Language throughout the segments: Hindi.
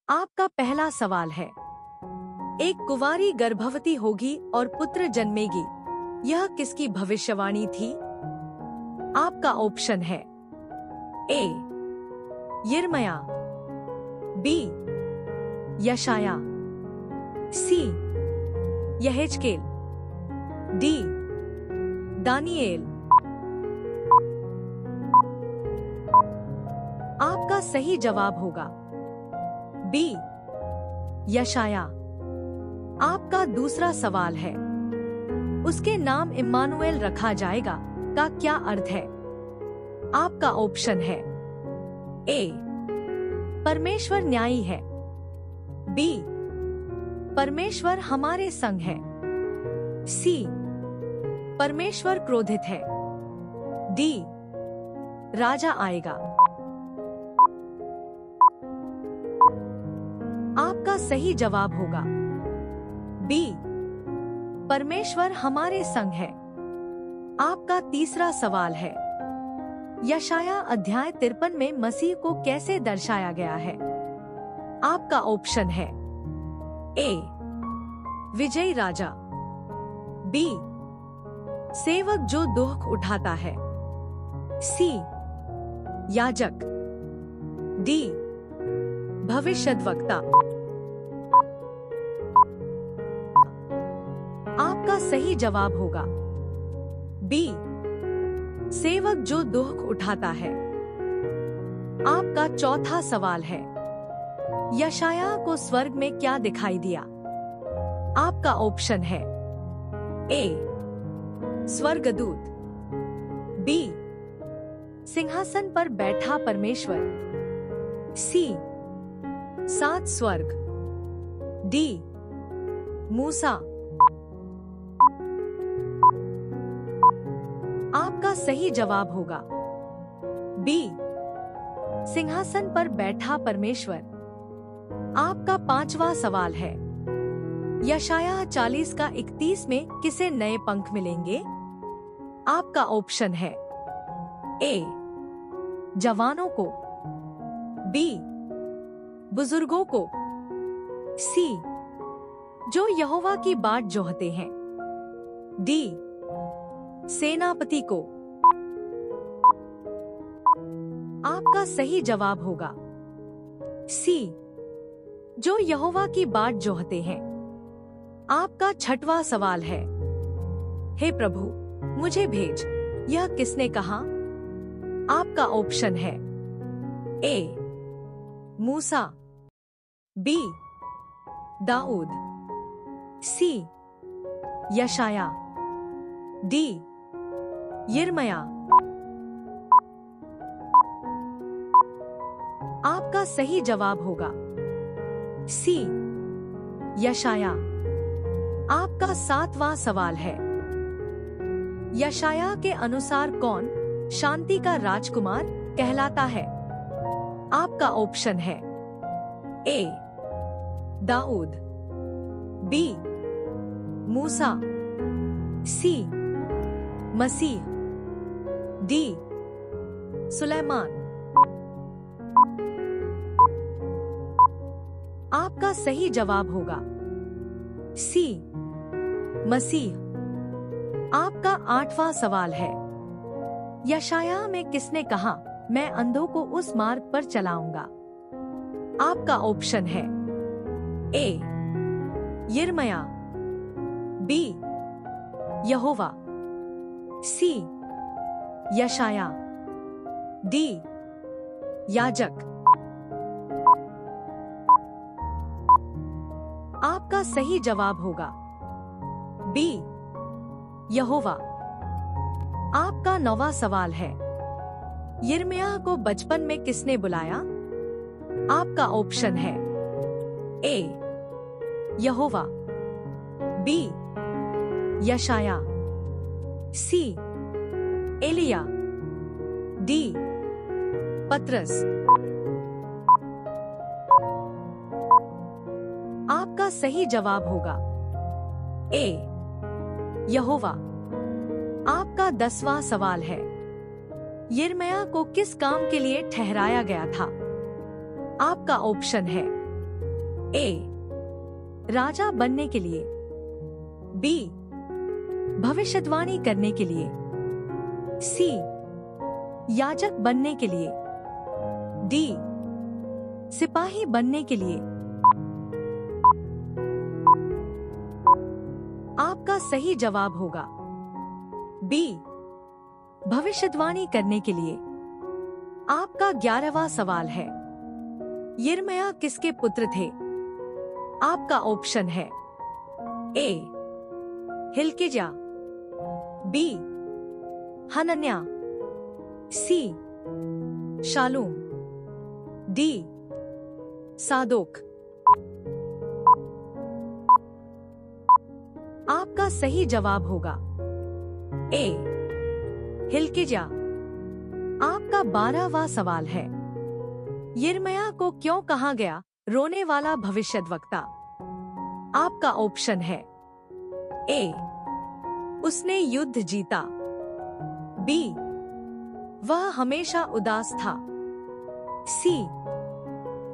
आपका पहला सवाल है, एक कुंवारी गर्भवती होगी और पुत्र जन्मेगी, यह किसकी भविष्यवाणी थी? आपका ऑप्शन है ए यिर्मयाह, बी यशायाह, सी यहेजकेल, डी दानिएल। आपका सही जवाब होगा बी यशायाह। आपका दूसरा सवाल है, उसके नाम इम्मानुएल रखा जाएगा का क्या अर्थ है? आपका ऑप्शन है ए परमेश्वर न्यायी है, बी परमेश्वर हमारे संग है, सी परमेश्वर क्रोधित है, डी राजा आएगा। आपका सही जवाब होगा बी परमेश्वर हमारे संग है। आपका तीसरा सवाल है, यशायाह अध्याय 53 में मसीह को कैसे दर्शाया गया है? आपका ऑप्शन है ए विजयी राजा, बी सेवक जो दुख उठाता है, सी याजक, डी भविष्यद्वक्ता। आपका सही जवाब होगा बी सेवक जो दुख उठाता है। आपका चौथा सवाल है, यशायाह को स्वर्ग में क्या दिखाई दिया? आपका ऑप्शन है ए स्वर्गदूत, बी सिंहासन पर बैठा परमेश्वर, सी 7 स्वर्ग, डी मूसा। आपका सही जवाब होगा बी सिंहासन पर बैठा परमेश्वर। आपका पांचवा सवाल है, यशायाह 40 का 31 में किसे नए पंख मिलेंगे? आपका ऑप्शन है ए जवानों को, बी बुजुर्गों को, सी जो यहोवा की बाट जोहते हैं, डी सेनापति को। आपका सही जवाब होगा सी जो यहोवा की बाट जोहते हैं। आपका छठवां सवाल है, हे प्रभु मुझे भेज, यह किसने कहा? आपका ऑप्शन है ए मूसा, बी दाऊद, सी यशायाह, डी यिर्मयाह। आपका सही जवाब होगा सी यशायाह। आपका 7वां सवाल है, यशायाह के अनुसार कौन शांति का राजकुमार कहलाता है? आपका ऑप्शन है ए दाऊद, बी मूसा, सी मसीह, डी सुलेमान। आपका सही जवाब होगा सी मसीह। आपका 8वां सवाल है, यशायाह में किसने कहा, मैं अंधों को उस मार्ग पर चलाऊंगा? आपका ऑप्शन है ए यिर्मयाह, बी यहोवा, सी यशायाह, डी याजक। आपका सही जवाब होगा बी यहोवा। आपका 9वां सवाल है, यिर्मयाह को बचपन में किसने बुलाया? आपका ऑप्शन है ए यहोवा, बी यशायाह, सी एलिया, डी पतरस। आपका सही जवाब होगा ए यहोवा। आपका 10वां सवाल है, यिर्मयाह को किस काम के लिए ठहराया गया था? आपका ऑप्शन है ए. राजा बनने के लिए. बी. भविष्यवाणी करने के लिए. सी. याजक बनने के लिए. डी. सिपाही बनने के लिए. आपका सही जवाब होगा बी. भविष्यवाणी करने के लिए. आपका 11वां सवाल है. यिर्मयाह किसके पुत्र थे? आपका ऑप्शन है ए. हिल्किय्याह, बी. हनन्याह, सी. शालूम, डी. सादोक. आपका सही जवाब होगा ए. हिल्किय्याह. आपका 12वां सवाल है. यिर्मयाह को क्यों कहा गया रोने वाला भविष्यद्वक्ता? आपका ऑप्शन है ए. उसने युद्ध जीता, बी. वह हमेशा उदास था, सी.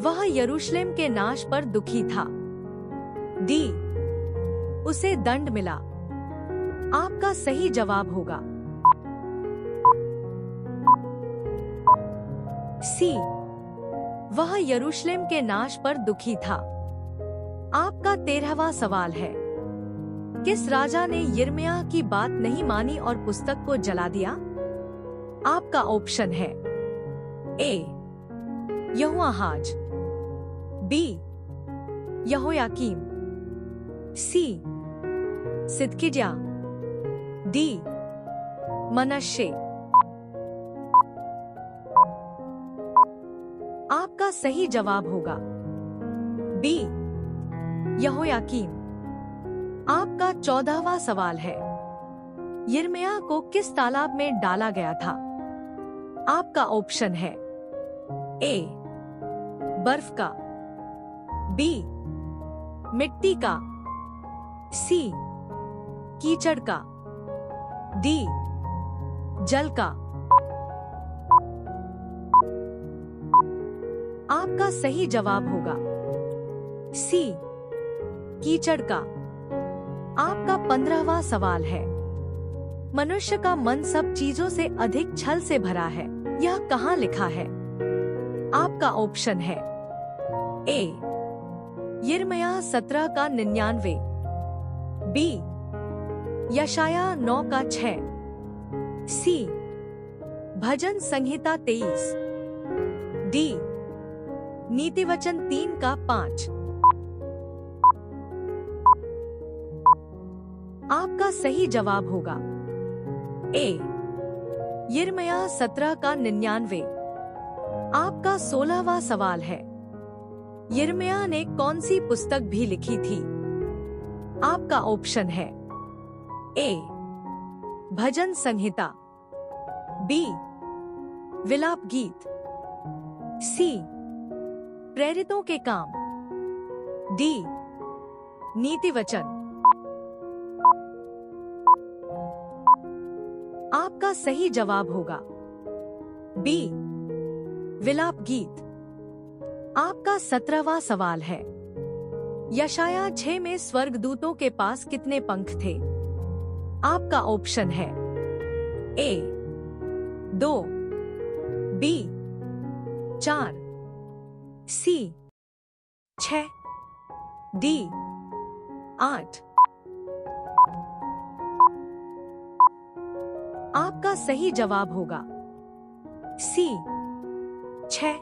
वह यरूशलेम के नाश पर दुखी था, डी. उसे दंड मिला. आपका सही जवाब होगा सी. वह यरूशलेम के नाश पर दुखी था. आपका 13वां सवाल है. किस राजा ने यिर्मयाह की बात नहीं मानी और पुस्तक को जला दिया? आपका ऑप्शन है ए. यहोआहाज, बी. यहोयाकीम, सी. सिदकिय्याह, डी. मनश्शे. आपका सही जवाब होगा बी. यहोयाकीम. आपका 14वां सवाल है. यिर्मयाह को किस तालाब में डाला गया था? आपका ऑप्शन है ए. बर्फ का, बी. मिट्टी का, सी. कीचड़ का, डी. जल का. आपका सही जवाब होगा सी. कीचड़ का. आपका 15वां सवाल है. मनुष्य का मन सब चीजों से अधिक छल से भरा है. यह कहाँ लिखा है? आपका ऑप्शन है ए. यिर्मयाह 17 का 99, बी. यशायाह 9 का 6, सी. भजन संहिता 23, डी. नीतिवचन 3 का 5. आपका सही जवाब होगा ए. यिर्मयाह 17 का 99. आपका 16वां सवाल है. यिर्मयाह ने कौन सी पुस्तक भी लिखी थी? आपका ऑप्शन है ए. भजन संहिता, बी. विलाप गीत, सी. प्रेरितों के काम, डी. नीतिवचन. आपका सही जवाब होगा बी. विलाप गीत. आपका 17वां सवाल है. यशायाह 6 में स्वर्गदूतों के पास कितने पंख थे? आपका ऑप्शन है ए. 2, बी. 4, सी. 6, डी. 8. आपका सही जवाब होगा सी. 6.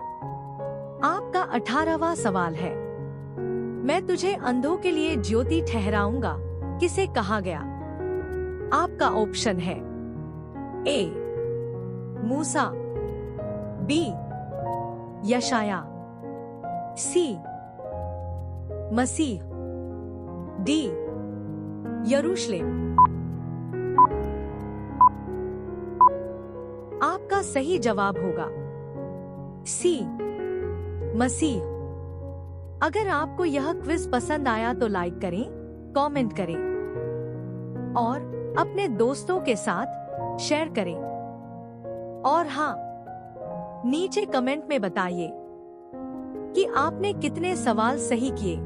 आपका 18वां सवाल है. मैं तुझे अंधों के लिए ज्योति ठहराऊंगा किसे कहा गया? आपका ऑप्शन है ए. मूसा, बी. यशायाह, सी. मसीह, डी. यरूशलेम. आपका सही जवाब होगा सी. मसीह. अगर आपको यह क्विज पसंद आया तो लाइक करें, कमेंट करें और अपने दोस्तों के साथ शेयर करें. और हाँ, नीचे कमेंट में बताइए कि आपने कितने सवाल सही किए.